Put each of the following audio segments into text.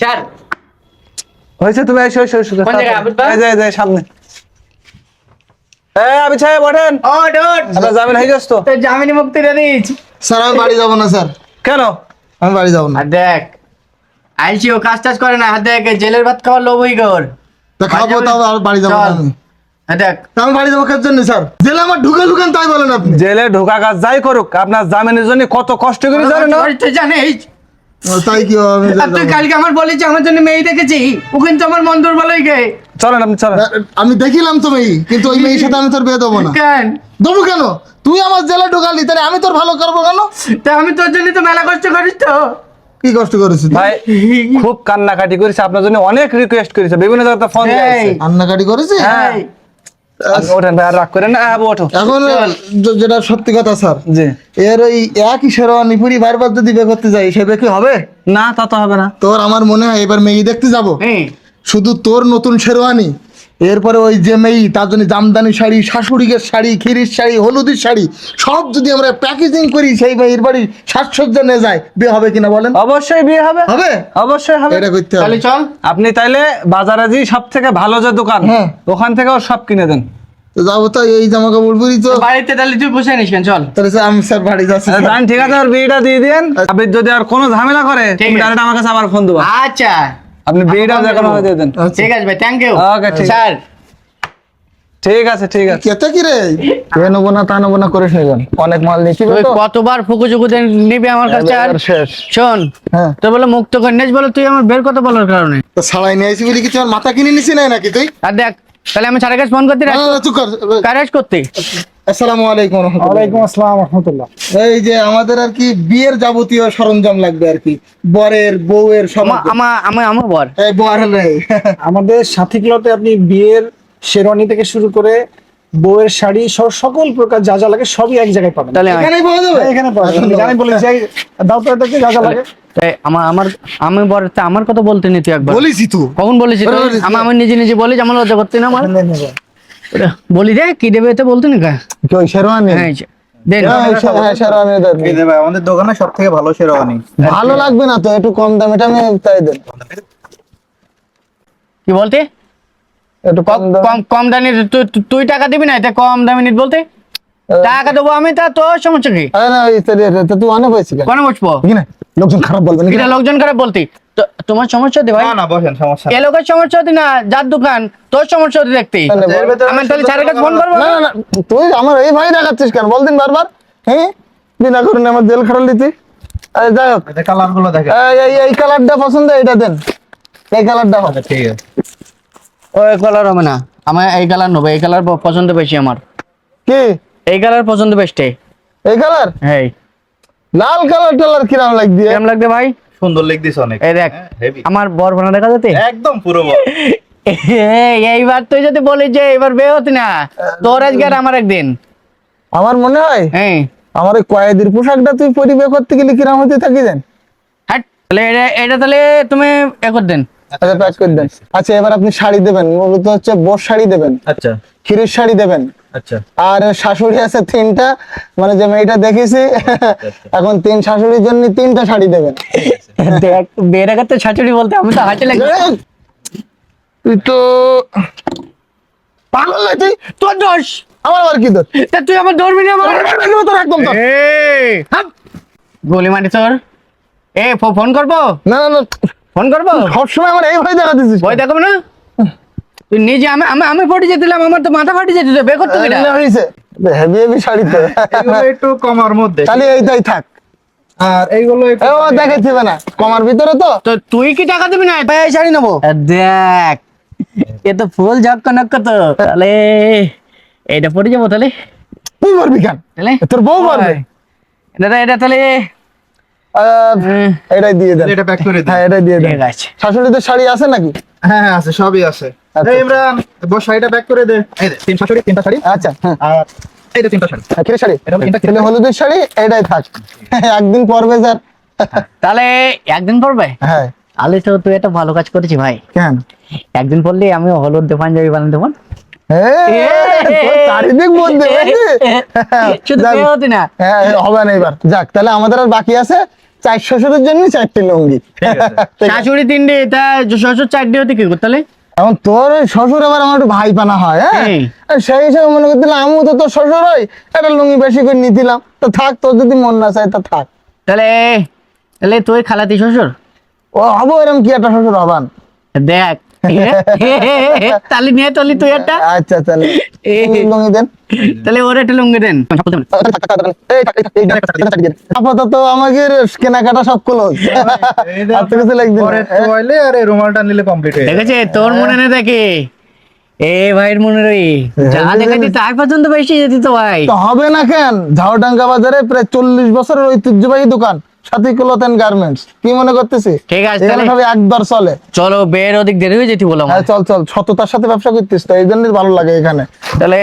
Sir হয়েছে তুমি এসো এসো এসো কোন জায়গায় আবিদ ভাই? এই যে সামনে আবিদ সাহেব ওঠেন ও ডট আপনার জামিন হয়ে গেছে তো জামিনে মুক্তি দিয়ে দিয়েছি। স্যার আমি বাড়ি যাবো না স্যার, কেন আমি বাড়ি যাবো না। আর দেখ আইছি ও কাজ টাজ করে না, হাত দেখ জেলের ভাত খাওয়ার লোভ হই গর। তা খাবো তাও আর বাড়ি যাবো না চল। আমি। হ্যাঁ দেখ তা আমি বাড়ি যাবো কার জন্য স্যার? জেলে আমার ঢুকেন তাই বলেন আপনি। জেলে ঢোকা কাজ যাই করুক আপনার জামিনের জন্য কত কষ্ট করে জানেন না তুই জানিস তাই কি হবে, আমি আর তুই যাবো। কালকে আমার বলেছি আমার জন্য মেয়ে দেখেছি, ও কিন্তু আমার মন দুর্বল হয়ে গে। চলেন আপনি চলেন আমি দেখিলাম তো মেয়ে, কিন্তু ওই মেয়ের সাথে আমি তোর বিয়ে দেবো না। কেন? দেবো কেন? তুই আমার জেলে ঢুকালি, তাহলে আমি তোর ভালো করবো কেন? তা আমি তোর জন্য তো মেলা কষ্ট করিস তো। কি কষ্ট করেছিস ভাই খুব কান্নাকাটি করেছে আপনার জন্য, অনেক রিকোয়েস্ট করেছে, বিভিন্ন জায়গাতে ফোন এই। দিয়েছে। কান্নাকাটি করেছিস? হ্যাঁ। এই, আপনি ওঠেন ভাই, আর রাগ করেন না, আবু ওঠো। এখন যেটা সত্যি কথা স্যার, জি এর ওই একই শেরওয়ানি পুরি বারবার যদি বিয়ে করতে যাই, সে বিয়ে কি হবে? না তা তো হবে না। তোর আমার মনে হয় এবার মেয়ে দেখতে যাব, এই, শুধু তোর নতুন শেরওয়ানি, এরপরে ওই যে মেয়ে তার জন্য জামদানি শাড়ি, শাশুড়িকে শাড়ি, খিরির শাড়ি, হলুদের শাড়ি সব যদি আমরা প্যাকেজিং করি, সেই মেয়ের বাড়ি সাজসজ্জা নিয়ে যায়, বিয়ে হবে কিনা বলেন? অবশ্যই বিয়ে হবে, হবে? অবশ্যই হবে। এটা করতে হবে। তাহলে চল। আপনি তাইলে বাজারে যে সব থেকে ভালো যে দোকান, হ্যাঁ। ওখান থেকেও সব কিনে দেন। তো যাবো, তো এই জামা কাপড় পরি তো। বাড়িতে তাহলে তুই বসে নিস কেন, চল। তাহলে স্যার আমি স্যার বাড়ি যাচ্ছি স্যার। জান ঠিক আছে, আর বিয়েটা দিয়ে দেন। আপনি যদি আর কোনো ঝামেলা করে ঠিক তুমি আছে। ডাইরেক্ট আমার কাছে আবার ফোন দেবো। আচ্ছা আপনি বিয়েটা যে কোনো দিয়ে দেন। আচ্ছা। ঠিক আছে ভাই, থ্যাংক ইউ। Okay, ঠিক আছে। স্যার ঠিক আছে ঠিক আছে। কেতে কি রে? এ নেবো না তা নেবো না করে শুনবেন, অনেক মাল নিয়েছি তুই তো। কতবার ফুকুচুকু নিবি আমার কাছে? আর এবার শেষ। শোন, হ্যাঁ। তো বলে মুক্ত করে নিস, বলে তুই আমার বের কথা বলার কারণে। তো ছাড়াই নিয়ে আসি বলি কিছু, আমার মাথা কিনে নিছি নাই নাকি তুই? আর দেখ তাহলে আমি স্যারের কাছে ফোন করতে না, না, না, চুপ কর। কারেজ করতে। আসসালামু আলাইকুম রহমতুল্লাহ। ওয়ালাইকুম আসসালাম রহমতুল্লাহ। এই যে আমাদের আর কি বিয়ের যাবতীয় সরঞ্জাম লাগবে আর কি, বরের বউয়ের সব আমার বর। এই বর নেই। আমাদের সাথী ক্লতে আপনি বিয়ের শেরওয়ানি থেকে শুরু করে বউয়ের শাড়ি সহ সকল প্রকার যা যা লাগে সবই এক জায়গায় পাবেন। তাহলে এখানেই পাওয়া যাবে? হ্যাঁ, এখানে পাবেন। আমি জানি বলেছি এই দাও তো এটাকে যা যা লাগে। আমি বর তা আমার কথা বলতে নি তুই একবার। বলিসি তুই? কখন বলেছি তুই? বলিস। আমি নিজে নিজে বলি, আমার লজ্জা করতে না আমার। নেন, নেন। বলি রে কি দেবে এতে বলতে না কা? কি ওই শেরওয়ানি? হ্যাঁ দেন। হ্যাঁ, শেরওয়ানি দেন। এই যে ভাই আমাদের দোকানে সব থেকে ভালো শেরওয়ানি। ভালো লাগবে না তো, একটু কম দাম, এটা আমি তাই দেন। কি বলতে? একটু কম দাম। কম কম দামি তুই টাকা দিবি না, এটা কম দামি নিত বলতে? টাকা দেবো আমি, তা তোর সমস্যা কি? আরে না, এটা তুই অনেক হয়েছে কেন? কোন বসবো? কি না, লোকজন খারাপ বলবে নাকি? এটা লোকজন করে বলতি তো তোমার সমস্যা হতে ভাই? না না বসেন, সমস্যা এ নেই। লোকের সমস্যা হতে না, যার দোকান তোর সমস্যা হতে দেখতে। এর ভেতরে আমি তাহলে স্যারের কাছে ফোন করবো। না না না, তুই আমার এই ভাই দেখাচ্ছিস কেন বলদিন বারবার? হ্যাঁ, বিনা করুন আমার জেল খাটাল দিতে। আরে যাই হোক, এটা কালার গুলো দেখেন। এই কালারটা পছন্দ, এটা দেন, এই কালারটা হবে। ঠিক আছে। ওই কালার হবে না, আমার এই কালার নেবো, এই কালার পছন্দ বেশি আমার। কি এই কালার পছন্দ বেশি। এই কালার? হ্যাঁ লাল কালার টালার কিরাম লাগ দিয়ে? কেমন লাগবে ভাই? সুন্দর লিখ দিছ অনেক। এই দেখ হেভি। আমার বর বানা দেখা যেতে। একদম পুরো বল। এইবার তুই যদি বলিস যে এবার বিয়ে হতি না, তোর আজকে আর আমার একদিন। আমার মনে হয় হ্যাঁ আমার ওই কয়েদির পোশাকটা তুই পরিবেশ করতে গেলে কিরাম হতে থাকি দেন। হাট তাহলে এটা তাহলে তুমি একর দেন। আচ্ছা প্যাক করে দেন। আচ্ছা এবার আপনি শাড়ি দেবেন, মূলত হচ্ছে বোর শাড়ি দেবেন, আচ্ছা ক্ষীরের শাড়ি দেবেন, আচ্ছা। আর শাশুড়ি আছে 3টা, মানে যে মেয়েটা দেখেছি এখন 3 শাশুড়ির জন্য 3টা শাড়ি দেবেন। দেখ বিয়ের আগে তো শাশুড়ি বলতে আমি তো হাঁটে লাগি। তুই তো পাগল না তুই? তোর দোষ। আমার আবার কি দোষ? তা তুই আমার ধরবি না আমার? তোর একদম দোষ। গলি মারি তোর। ফোন করবো, না না না, ফোন করবো। সবসময় আমার এই ভয় দেখা দিচ্ছিস। ভয় দেখাবো না তুই নিজে। আমি ফাটি যেতেলাম, আমার তো মাথা ফাটি যেত, বে করতে কিনা? হয়েছে হেভি হেভি শাড়ি তো। এগুলো একটু কমার মধ্যে। তাহলে এইটাই থাক। আর এইগুলো একটু ও দেখাচ্ছি না কমার ভিতরে তো। তো তুই কি টাকা দিবি না? ভাই এই শাড়ি নেবো। দেখ এ তো ফুল ঝক্ক নক্ক তো, তাহলে এইটা পরে যাবো তাহলে। তুই মরবি কেন? তাহলে তোর বউ মরবে। এটা তাহলে এটাই দিয়ে দেন। এটা প্যাক করে দিন। হ্যাঁ এটাই দিয়ে দেন। ঠিক আছে। শাশুড়িদের শাড়ি আছে নাকি? হ্যাঁ হ্যাঁ আছে, সবই আছে। আচ্ছা। এই ইমরান বস শাড়িটা প্যাক করে দে। এই দে, 3 শাড়ি, 3টা শাড়ি। আচ্ছা হ্যাঁ, আর এই যে 3টা শাড়ি। ক্ষীরের শাড়ি, এটা হলো 3টা তাহলে হলুদের শাড়ি এটাই থাক। একদিন পরবে স্যার। তাহলে একদিন পড়বে। হ্যাঁ তাহলে তো তুই একটা ভালো কাজ করেছি ভাই। কেন? একদিন পড়লে আমি হলুদ দিয়ে পাঞ্জাবি বানাতে দেবো। চারিদিক বলতে শুধু বিয়ে হতি না। হ্যাঁ হবে না এবার। যাক তাহলে আমাদের আর বাকি আছে চার শ্বশুরের জন্য 4টি লুঙ্গি। শাশুড়ি 3টে, তা শ্বশুর 4টে হতে কি করতে তাহলে? এখন তোর ওই শ্বশুর আবার আমার একটু ভাই পানা হয়, হ্যাঁ হুম। আর সেই হিসাবে মনে করছিলাম আমিও তো তোর শ্বশুর হই, একটা লুঙ্গি বেশি করে নিতিলাম। তো থাক, তোর যদি মন না চায় তা থাক। তাহলে তাহলে তুই খালাতি শ্বশুর ও হবো এরকম কি একটা শ্বশুর হবান? দেখ। তাহলে নিয়ে চলি তুই একটা, আচ্ছা তাহলে লুঙ্গি দেন। তাহলে ওর একটা লুঙ্গি দেন। আপাতত আমাকে কেনাকাটা সব ক্লোজ, আর তো কিছু লাগবে পরে না। তোয়াইলে আর এই রুমালটা নিলে কমপ্লিট হয়ে যাবে। দেখেছে তোর মনে না দেখে এ ভাইয়ের মনে রই যা দেখাচ্ছি তার পর্যন্ত বেশি যেতি তো ভাই। তো হবে না কেন, ঝাউডাঙ্গা বাজারে প্রায় 40 বছরের ঐতিহ্যবাহী দোকান সাথী ক্লথ এন্ড গার্মেন্টস, কি মনে করতেছি? ঠিক আছে, এখানে তাহলে- সব একদর চলে। চলো বের ওদিক দেরি হয়ে যেতে বললাম। হ্যাঁ চল চল, সততার সাথে ব্যবসা করতিস তো এই জন্যই ভালো লাগে এখানে। তাহলে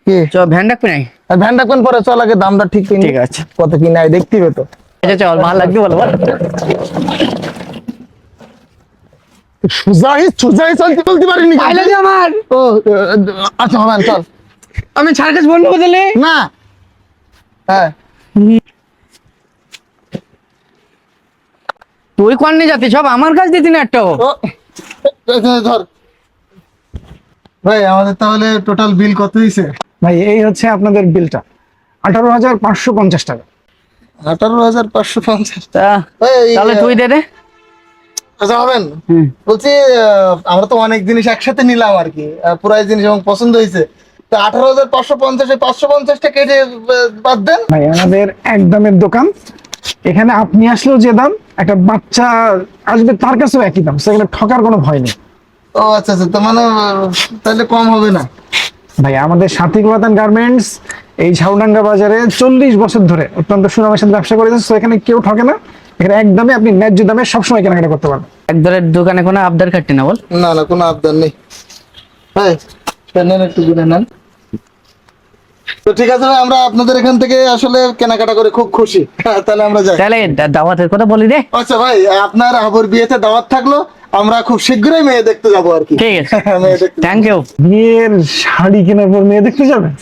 কি চ ভ্যান ডাকবি নাই? আর ভ্যান ডাকবেন পরে, চল আগে দামটা ঠিক কিনি। ঠিক আছে। কত কি নাই দেখতে হবে তো। আচ্ছা চল, ভালো লাগবে বলো বল। সুজাই চলতে বলতে পারিনি কেন? পাইলে আমার ও আচ্ছা হবেন, চল। আমি সার্কাস বলবো তাহলে না হ্যাঁ তুই কোন নিয়ে যাচ্ছিস? সব আমার কাছ দিতি না একটা। ও এখানে ধর ভাই, আমাদের তাহলে টোটাল বিল কত হয়েছে? ভাই এই হচ্ছে আপনাদের বিলটা, 18,550 টাকা। 18,550। তা এই, তাহলে তুই দে দে। আচ্ছা হবেন। হুম। বলছি আমরা তো অনেক জিনিস একসাথে নিলাম আর কি, পুরাই জিনিস এবং পছন্দ হয়েছে, তো 18,550 550টা কেটে বাদ দেন। ভাই আমাদের একদমের দোকান, এখানে আপনি আসলেও যে দাম, একটা বাচ্চা আসবে তার কাছেও একই দাম, সেখানে ঠকার কোনো ভয় নেই। ও আচ্ছা আচ্ছা, তো মানে তাহলে কম হবে না? ভাই আমাদের সাথী ক্লথ এন্ড গার্মেন্টস এই ঝাউডাঙ্গা বাজারে 40 বছর ধরে অত্যন্ত সুনামের সাথে ব্যবসা করে যাচ্ছে, এখানে কেউ ঠকে না। এখানে একদমে আপনি ন্যায্য দামে সবসময় কেনাকাটা করতে পারবেন। একদরের দোকানে কোনো আবদার কাটতে না বল। না না, কোনো আবদার নেই। হ্যাঁ নেন, একটু গুনে নেন। তো ঠিক আছে ভাই, আমরা আপনাদের এখান থেকে আসলে কেনাকাটা করে খুব খুশি। তাহলে আমরা যাই। তাহলে দাওয়াতের কথা বলি রে। আচ্ছা ভাই, আপনার আবর বিয়েতে দাওয়াত থাকলো, আমরা খুব শীঘ্রই মেয়ে দেখতে যাবো আর কি। ঠিক আছে, মেয়ে দেখতে। Thank you. বিয়ের শাড়ি কেনার পর মেয়ে দেখতে যাবেন?